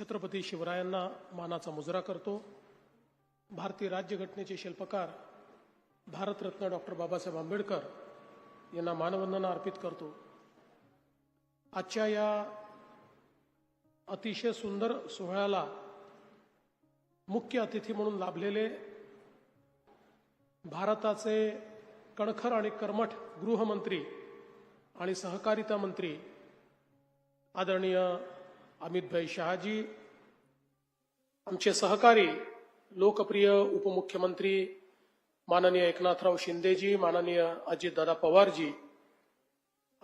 छत्रपती शिवरायांना मानाचा मुजरा करतो। भारतीय राज्यघटनेचे शिल्पकार भारतरत्न डॉक्टर बाबासाहेब आंबेडकर यांना मानवंदना अर्पित करतो। आजच्या या अतिशय सुंदर सोहळ्याला मुख्य अतिथी म्हणून लाभलेले भारताचे कणखर आणि कर्मठ गृहमंत्री आणि सहकारिता मंत्री आदरणीय अमितभाई शहाजी, आमचे सहकारी लोकप्रिय उपमुख्यमंत्री माननीय एकनाथराव शिंदेजी, माननीय अजितदादा पवारजी,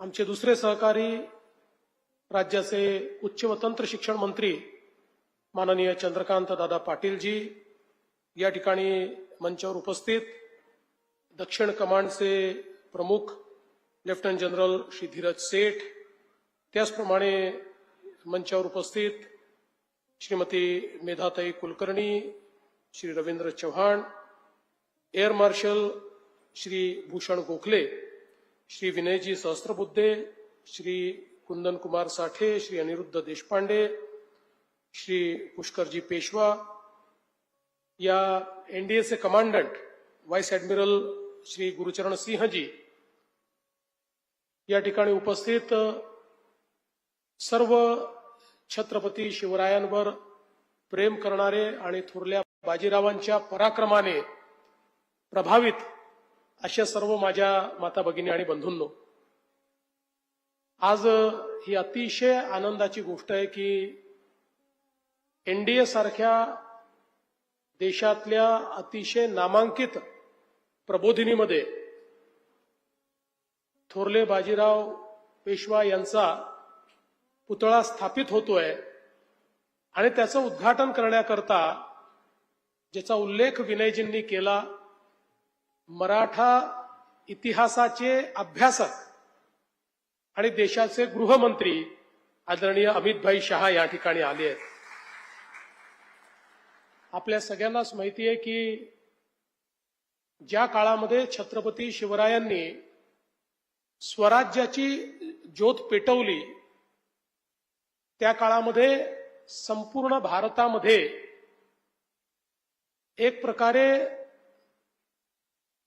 आमचे दुसरे सहकारी राज्याचे उच्च व तंत्र शिक्षण मंत्री माननीय चंद्रकांत दादा पाटीलजी, या ठिकाणी मंचावर उपस्थित दक्षिण कमांडचे प्रमुख लेफ्टनंट जनरल श्री धीरज सेठ, त्याचप्रमाणे मंचावर उपस्थित श्रीमती मेधाताई कुलकर्णी, श्री रवींद्र चव्हाण, एअर मार्शल श्री भूषण गोखले, श्री विनयजी सहस्त्रबुद्धे, श्री कुंदन कुमार साठे, श्री अनिरुद्ध देशपांडे, श्री पुष्करजी पेशवा, या एनडीएचे commandant vice admiral Shri Gurucharan सिंहजी, या ठिकाणी उपस्थित सर्व छत्रपती शिवरायांवर प्रेम करणारे आणि थोरल्या बाजीरावांच्या पराक्रमाने प्रभावित अशा सर्व माझ्या माता भगिनी आणि बंधूंनो, आज ही अतिशय आनंदाची गोष्ट आहे की एनडीए सारख्या देशातल्या अतिशय नामांकित प्रबोधिनीमध्ये थोरले बाजीराव पेशवा यांचा पुतळा स्थापित होतोय आणि त्याचं उद्घाटन करण्याकरता ज्याचा उल्लेख विनयजींनी केला, मराठा इतिहासाचे अभ्यासक आणि देशाचे गृहमंत्री आदरणीय अमितभाई शहा या ठिकाणी आले आहेत। आपल्या सगळ्यांनाच माहिती आहे की ज्या काळामध्ये छत्रपती शिवरायांनी स्वराज्याची ज्योत पेटवली, त्या काळामध्ये संपूर्ण भारतामध्ये एक प्रकारे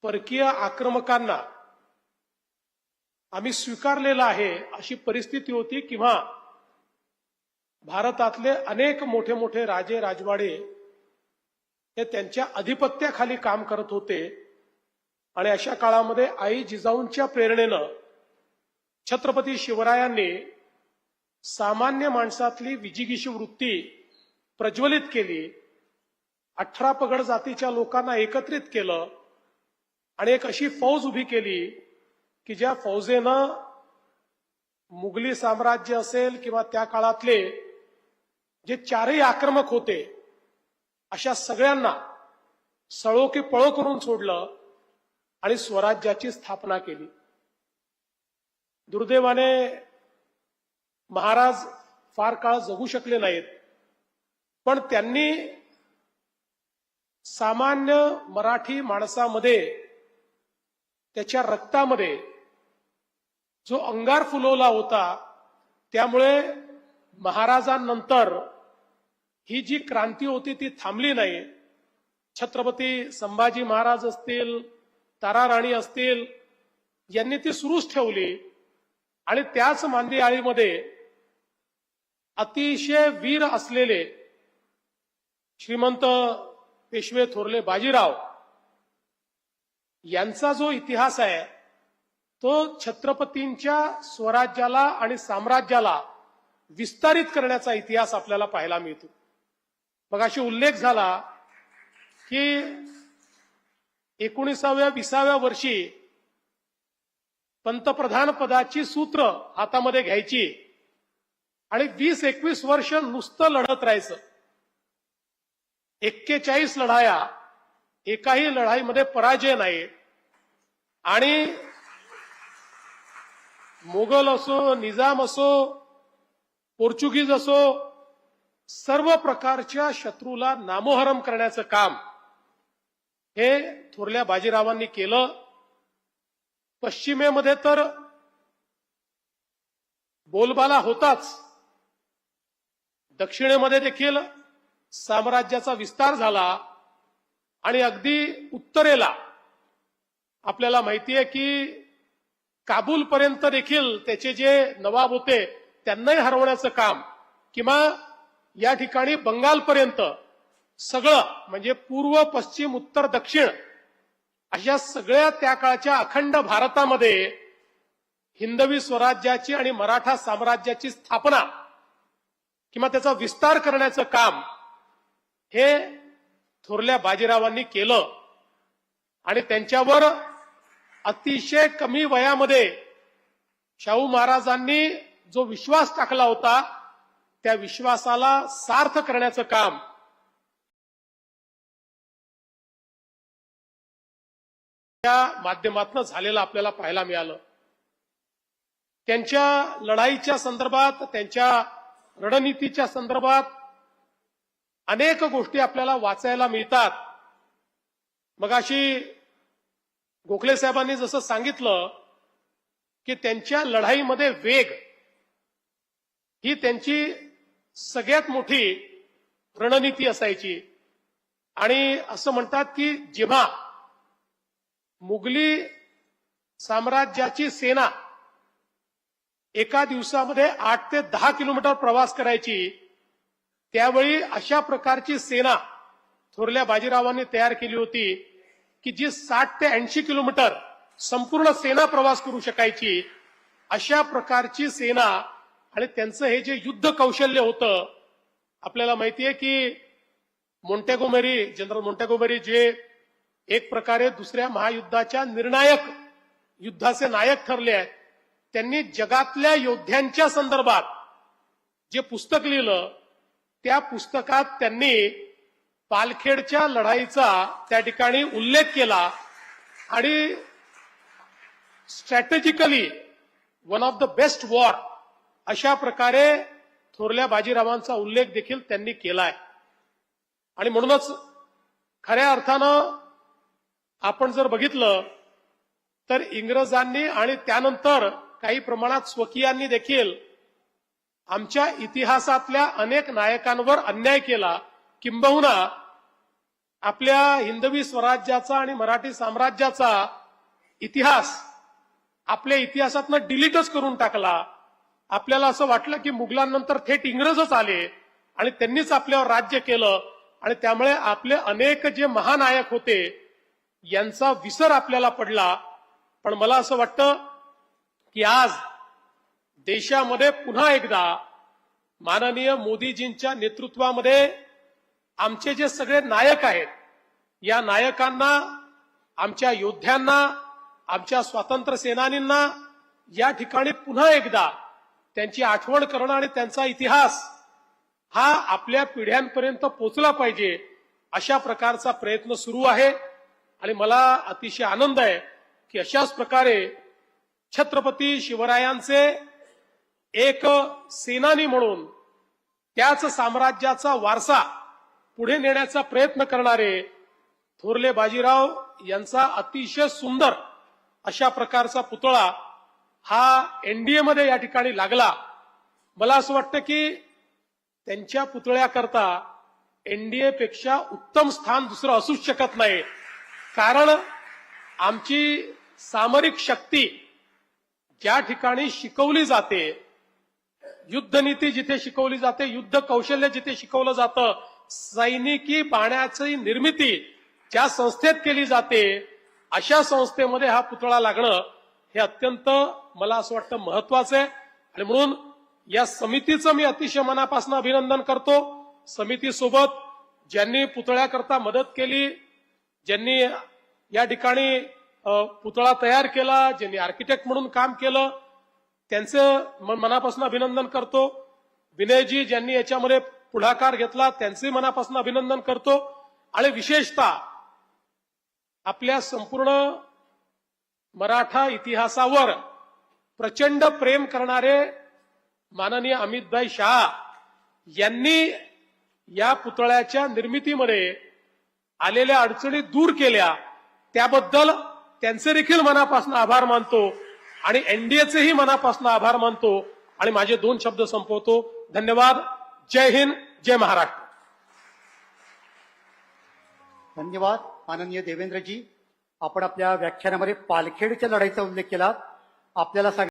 परकीय आक्रमकांना आम्ही स्वीकारलेला आहे अशी परिस्थिती होती, किंवा भारतातले अनेक मोठे मोठे राजे राजवाडे हे त्यांच्या अधिपत्याखाली काम करत होते। आणि अशा काळामध्ये आई जिजाऊंच्या प्रेरणेनं छत्रपती शिवरायांनी सामान्य माणसातली विजिगीषू वृत्ती प्रज्वलित केली, 18 पगड जातीच्या लोकांना एकत्रित केलं आणि एक अशी फौज उभी केली की ज्या फौजेनं मुघली साम्राज्य असेल किंवा त्या काळातले जे चारही आक्रमक होते अशा सगळ्यांना सळो की पळो करून सोडलं आणि स्वराज्याची स्थापना केली। दुर्दैवाने महाराज फार काळ जगू शकले नाहीत, पण त्यांनी सामान्य मराठी माणसामध्ये त्याच्या रक्तामध्ये जो अंगार फुलवला होता, त्यामुळे महाराजांनंतर ही जी क्रांती होती ती थांबली नाही। छत्रपती संभाजी महाराज असतील, ताराराणी असतील, यांनी ती सुरूच ठेवली आणि त्याच मांदियाळीमध्ये अतिशय वीर असलेले श्रीमंत पेशवे थोरले बाजीराव यांचा जो इतिहास आहे तो छत्रपतींच्या स्वराज्याला आणि साम्राज्याला विस्तारित करण्याचा इतिहास आपल्याला पाहायला मिळतो। मगाशी उल्लेख झाला की 19व्या-20व्या वर्षी पंतप्रधान पदाची सूत्र हातामध्ये घ्यायची आणि 20-21 वर्ष नुसतं लढत राहायचं। 41 लढाया, एकाही लढाईमध्ये पराजय नाही, आणि मोगल असो, निजाम असो, पोर्चुगीज असो, सर्व प्रकारच्या शत्रूला नामोहरम करण्याचं काम हे थोरल्या बाजीरावांनी केलं। पश्चिमेमध्ये तर बोलबाला होताच, दक्षिणेमध्ये देखील साम्राज्याचा विस्तार झाला आणि अगदी उत्तरेला आपल्याला माहिती आहे की काबूलपर्यंत देखील त्याचे जे नवाब होते त्यांनाही हरवण्याचं काम किंवा या ठिकाणी बंगालपर्यंत सगळं म्हणजे पूर्व पश्चिम उत्तर दक्षिण अशा सगळ्या त्या काळच्या अखंड भारतामध्ये हिंदवी स्वराज्याची आणि मराठा साम्राज्याची स्थापना किंवा त्याचा विस्तार करण्याचं काम हे थोरल्या बाजीरावांनी केलं आणि त्यांच्यावर अतिशय कमी वयामध्ये शाहू महाराजांनी जो विश्वास टाकला होता त्या विश्वासाला सार्थ करण्याचं काम त्या माध्यमातून झालेलं आपल्याला पाहायला मिळालं. त्यांच्या लढाईच्या संदर्भात त्यांच्या रणनीतीच्या संदर्भात अनेक गोष्टी आपल्याला वाचायला मिळतात. मगाशी गोखले साहेबांनी जसं सांगितलं की त्यांच्या लढाईमध्ये वेग ही त्यांची सगळ्यात मोठी रणनीती असायची आणि असं म्हणतात की जेव्हा मुघली साम्राज्याची सेना एका दिवसामध्ये 8 ते 10 किलोमीटर प्रवास करायची त्यावेळी अशा प्रकारची सेना थोरल्या बाजीरावांनी तयार केली होती की जी 60 ते 80 किलोमीटर संपूर्ण सेना प्रवास करू शकायची. अशा प्रकारची सेना आणि त्यांचं हे जे युद्ध कौशल्य होतं आपल्याला माहिती आहे की मोंटेगोमेरी जनरल मोंटेगोमेरी जे एक प्रकारे दुसऱ्या महायुद्धाच्या निर्णायक युद्धाचे नायक ठरले आहेत त्यांनी जगातल्या योद्ध्यांच्या संदर्भात जे पुस्तक लिहिलं त्या पुस्तकात त्यांनी पालखेडच्या लढाईचा त्या ठिकाणी उल्लेख केला आणि strategically one of the best war अशा प्रकारे थोरल्या बाजीरावांचा उल्लेख देखील त्यांनी केलाय. आणि म्हणूनच खऱ्या अर्थानं आपण जर बघितलं तर इंग्रजांनी आणि त्यानंतर काही प्रमाणात स्वकीयांनी देखील आमच्या इतिहासातल्या अनेक नायकांवर अन्याय केला. किंबहुना आपल्या हिंदवी स्वराज्याचा आणि मराठी साम्राज्याचा इतिहास आपल्या इतिहासातनं डिलीटच करून टाकला. आपल्याला असं वाटलं की मुघलांनंतर थेट इंग्रजच आले आणि त्यांनीच आपल्यावर राज्य केलं आणि त्यामुळे आपले अनेक जे महानायक होते यांचा विसर आपल्याला पडला. पण मला असं वाटतं की आज देशामध्ये पुन्हा एकदा माननीय मोदीजींच्या नेतृत्वामध्ये आमचे जे सगळे नायक आहेत या नायकांना आमच्या योद्ध्यांना आमच्या स्वातंत्र्य सेनानींना या ठिकाणी पुन्हा एकदा त्यांची आठवण करणं आणि त्यांचा इतिहास हा आपल्या पिढ्यांपर्यंत पोहोचला पाहिजे अशा प्रकारचा प्रयत्न सुरू आहे. आणि मला अतिशय आनंद आहे की अशाच प्रकारे छत्रपती शिवरायांचे एक सेनानी म्हणून त्याच साम्राज्याचा वारसा पुढे नेण्याचा प्रयत्न करणारे थोरले बाजीराव यांचा अतिशय सुंदर अशा प्रकारचा पुतळा हा एनडीए मध्ये या ठिकाणी लागला. मला असं वाटतं की त्यांच्या पुतळ्याकरता एनडीए पेक्षा उत्तम स्थान दुसरं असूच शकत नाही. कारण आमची सामरिक शक्ती ज्या ठिकाणी शिकवली जाते, युद्धनीती जिथे शिकवली जाते, युद्ध कौशल्य जिथे शिकवलं जातं, सैनिकी बाण्याची निर्मिती ज्या संस्थेत केली जाते अशा संस्थेमध्ये हा पुतळा लागणं हे अत्यंत मला असं वाटतं महत्वाचं आहे. आणि म्हणून या समितीचं मी अतिशय मनापासून अभिनंदन करतो. समितीसोबत ज्यांनी पुतळ्याकरता मदत केली, ज्यांनी या ठिकाणी पुतळा तयार केला, ज्यांनी आर्किटेक्ट म्हणून काम केलं त्यांचं मनापासून अभिनंदन करतो. विनयजी ज्यांनी याच्यामध्ये पुढाकार घेतला त्यांचे मनापासून अभिनंदन करतो. आणि विशेषतः आपल्या संपूर्ण मराठा इतिहासावर प्रचंड प्रेम करणारे माननीय अमितभाई शाह यांनी या पुतळ्याच्या निर्मितीमध्ये आलेल्या अडचणी दूर केल्या त्याबद्दल त्यांचे देखील मनापासून आभार मानतो आणि एनडीएचेही मनापासून आभार मानतो. आणि माझे 2 शब्द संपवतो. धन्यवाद. जय हिंद, जय महाराष्ट्र. धन्यवाद माननीय देवेंद्रजी. आपण आपल्या व्याख्यानामध्ये पालखेडच्या लढाईचा उल्लेख केला. आपल्याला